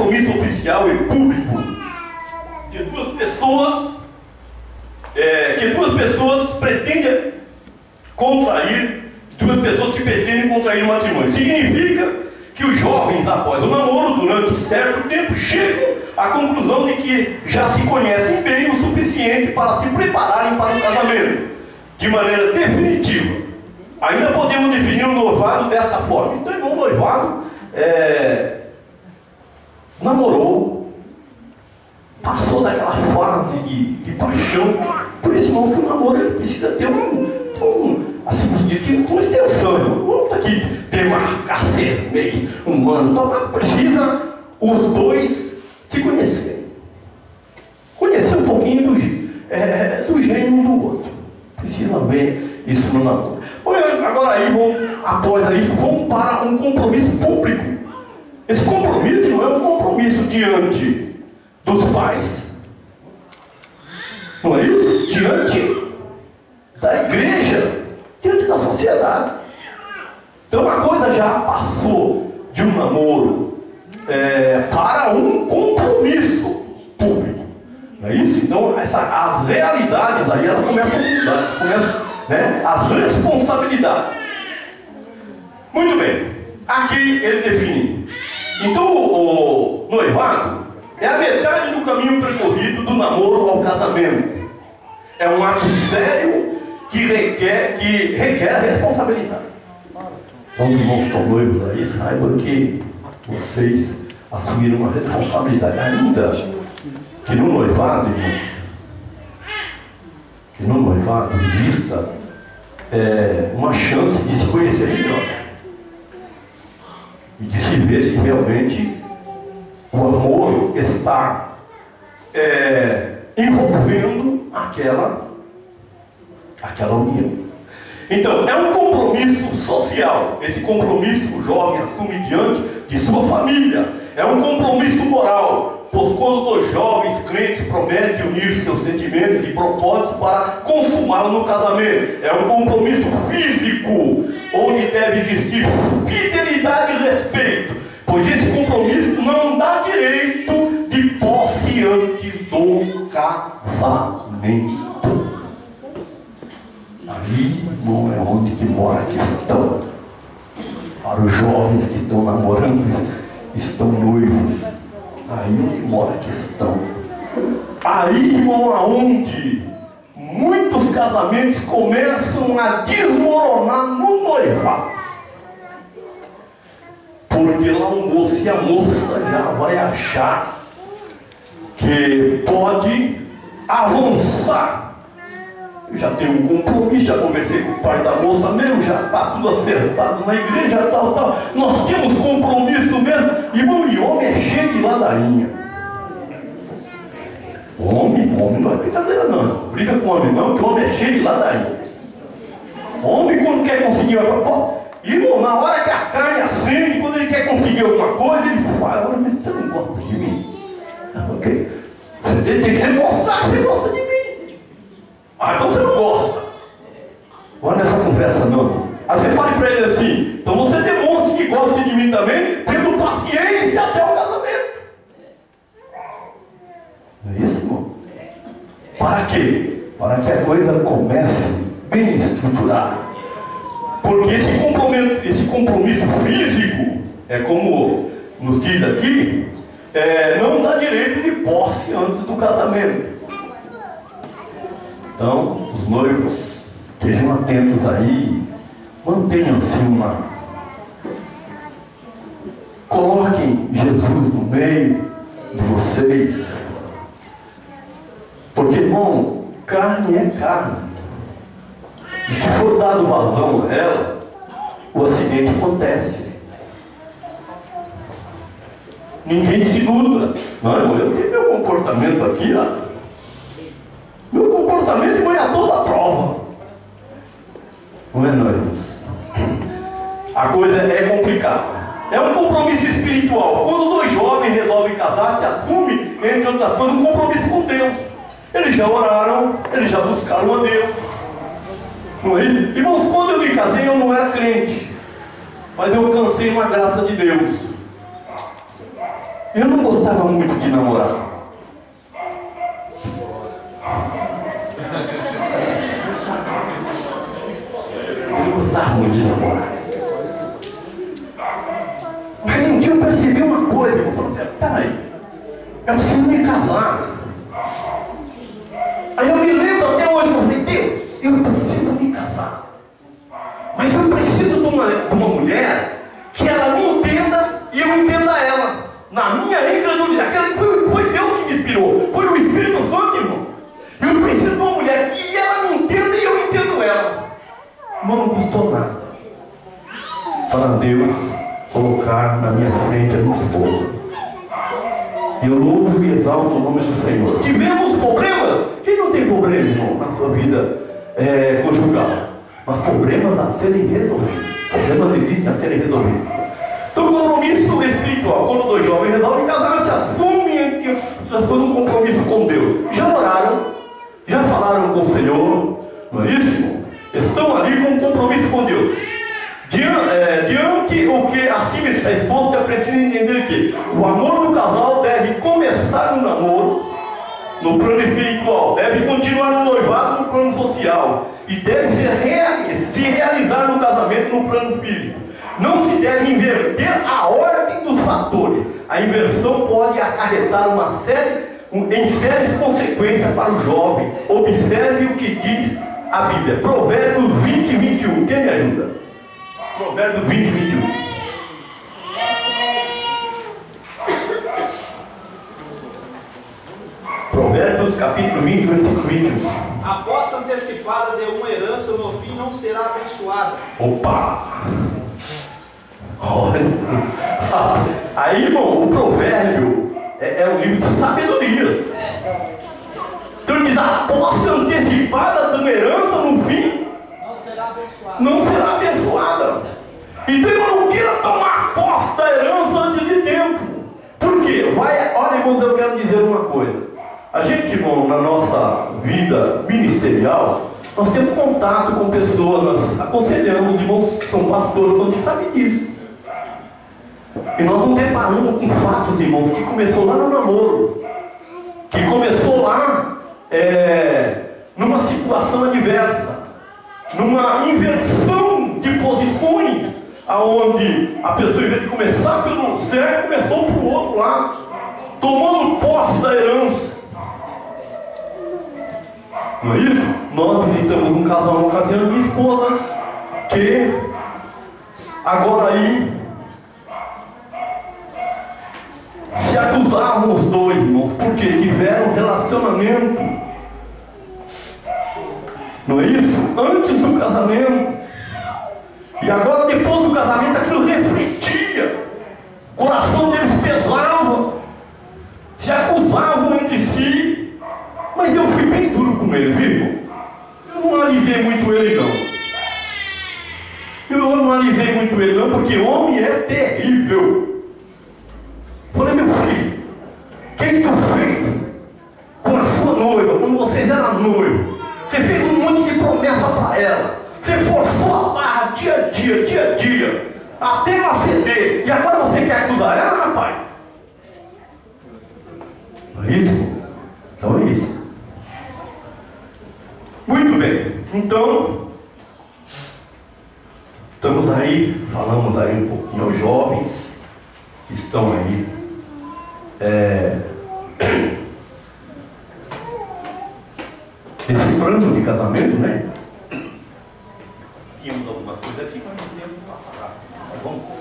compromisso oficial e público de duas pessoas, que duas pessoas pretendem contrair, duas pessoas que pretendem contrair matrimônio. Significa que os jovens, após o namoro, durante certo tempo, chegam à conclusão de que já se conhecem bem o suficiente para se prepararem para o casamento, de maneira definitiva. Ainda podemos definir o noivado desta forma. Então, irmão, o noivado namorou, passou daquela fase de paixão. Por isso, irmão, que o namoro ele precisa ter uma extensão. Vamos aqui demarcar 6 meses, 1 ano. Então, precisa os dois se conhecerem. Conhecer um pouquinho do gênero um do outro. Precisa ver isso no namoro. Agora aí, após isso, vamos para um compromisso público. Esse compromisso não é um compromisso diante dos pais. Não é isso? Diante da igreja, diante da sociedade. Então a coisa já passou de um namoro para um compromisso público. Não é isso? Então as realidades aí elas começam a mudar, as responsabilidades. Muito bem. Aqui ele define. Então o noivado é a metade do caminho percorrido do namoro ao casamento. É um ato sério que requer responsabilidade. Quando os irmãos estão noivos aí, saibam que vocês assumiram uma responsabilidade. Ainda que no noivado, exista uma chance de se conhecer melhor e de se ver se realmente o amor está envolvendo aquela união. Então, é um compromisso social. Esse compromisso o jovem assume diante de sua família. É um compromisso moral, pois quando dois jovens crentes prometem unir seus sentimentos e propósitos para consumá-lo no casamento. É um compromisso físico, onde deve existir fidelidade e respeito, pois esse compromisso não dá direito de posse antes do casamento. Aí, irmão, é onde que mora a questão. Para os jovens que estão namorando, estão noivos, aí mora a questão. Aí, irmão, aonde muitos casamentos começam a desmoronar no noivado. Porque lá o moço e a moça já vai achar que pode avançar. Eu já tenho um compromisso, já conversei com o pai da moça mesmo, já está tudo acertado na igreja, tal. Nós temos compromisso mesmo. Irmão, e homem é cheio de ladainha. Homem não é brincadeira não. Briga com homem não, que homem é cheio de ladainha. Homem quando quer conseguir irmão, na hora que a carne acende, quando ele quer conseguir alguma coisa, ele fala, mas você não gosta de mim? Ok. Você tem que demonstrar que você gosta de mim. Então você não gosta. Olha nessa conversa não. Aí você fala para ele assim, então você demonstra que gosta de mim também, tendo paciência até o casamento. Não é isso, irmão? Para quê? Para que a coisa comece bem estruturada. Porque esse compromisso físico, como nos diz aqui, não dá direito de posse antes do casamento. Então, os noivos, estejam atentos aí, mantenham-se coloquem Jesus no meio de vocês. Porque, irmão, carne é carne. E se for dado vazão a ela, o acidente acontece. Ninguém se iluda. Não, irmão, eu tenho meu comportamento aqui, ó. Meu comportamento vai a toda a prova. Não é, irmãos? A coisa é complicada. É um compromisso espiritual. Quando dois jovens resolvem casar, se assume, entre outras coisas, um compromisso com Deus. Eles já oraram, eles já buscaram a Deus. Não é isso? Irmãos, quando eu me casei, eu não era crente. Mas eu alcancei uma graça de Deus. Eu não gostava muito de namorar. Eu não gostava muito de namorar. Mas um dia eu percebi uma coisa. Eu falei assim, peraí, eu preciso me casar. Aí eu me lembro até hoje, eu falei, Deus, eu preciso me casar. Mas eu preciso de uma mulher que ela me entenda e eu entenda ela. Na minha incredulidade, foi Deus que me inspirou, foi o Espírito Santo, irmão. Eu preciso de uma mulher que ela me entenda e eu entendo ela. Mas não custou nada para Deus colocar na minha frente a minha esposa. E eu louvo e exalto o nome do Senhor. Tivemos problemas? Quem não tem problema, irmão, na sua vida conjugal? Mas problemas a serem resolvidos. Problemas existem a serem resolvidos. Então, compromisso espiritual. Quando dois jovens resolvem casar, se assumem as coisas um compromisso com Deus. Já oraram? Já falaram com o Senhor? Não é isso, irmão? Estão ali com um compromisso com Deus. Diante o que acima está exposto, é preciso entender que o amor do casal deve começar no namoro, no plano espiritual, deve continuar no noivado, no plano social, e deve se realizar no casamento, no plano físico. Não se deve inverter a ordem dos fatores. A inversão pode acarretar em sérias consequências para o jovem. Observe o que diz a Bíblia. Provérbios 20 e 21. Quem me ajuda? Provérbios 20 e 21. Provérbios capítulo 20, versículo 21. A posse antecipada de uma herança no fim não será abençoada. Opa! Olha, aí, irmão, o provérbio é um livro de sabedoria. Então ele diz, a posse antecipada de uma herança no fim não será abençoada. Então eu não quero tomar posse da herança antes de tempo. Por quê? Olha, irmãos, eu quero dizer uma coisa. A gente, irmão, na nossa vida ministerial, nós temos contato com pessoas, nós aconselhamos, irmãos que são pastores, são que sabem disso. E nós nos deparamos com fatos, irmãos, que começou lá no namoro, que começou lá numa situação adversa, numa inversão de posições, aonde a pessoa, em vez de começar pelo certo, começou para o outro lado, tomando posse da herança. Não é isso? Nós visitamos um casal na ocasião, minha esposa, que agora aí se acusavam os dois, irmãos, porque tiveram um relacionamento, não é isso? Antes do casamento. E agora, depois do casamento, aquilo refletia. O coração deles pesava. Se acusavam entre si. Mas eu fui bem duro com ele, viu? Eu não alisei muito ele, não. Eu não alisei muito ele, não, porque homem é terrível. Falei, meu filho, o que tu fez com a sua noiva, quando vocês eram noivos? Você fez um monte de promessa para ela. Você forçou a barra dia a dia, até ela ceder. E agora você quer acusar ela, rapaz? Não é isso? Então é isso. Muito bem. Então, estamos aí, falamos aí um pouquinho aos jovens que estão aí. Esse plano de casamento, né? Tínhamos algumas coisas aqui, mas não temos para falar. Vamos.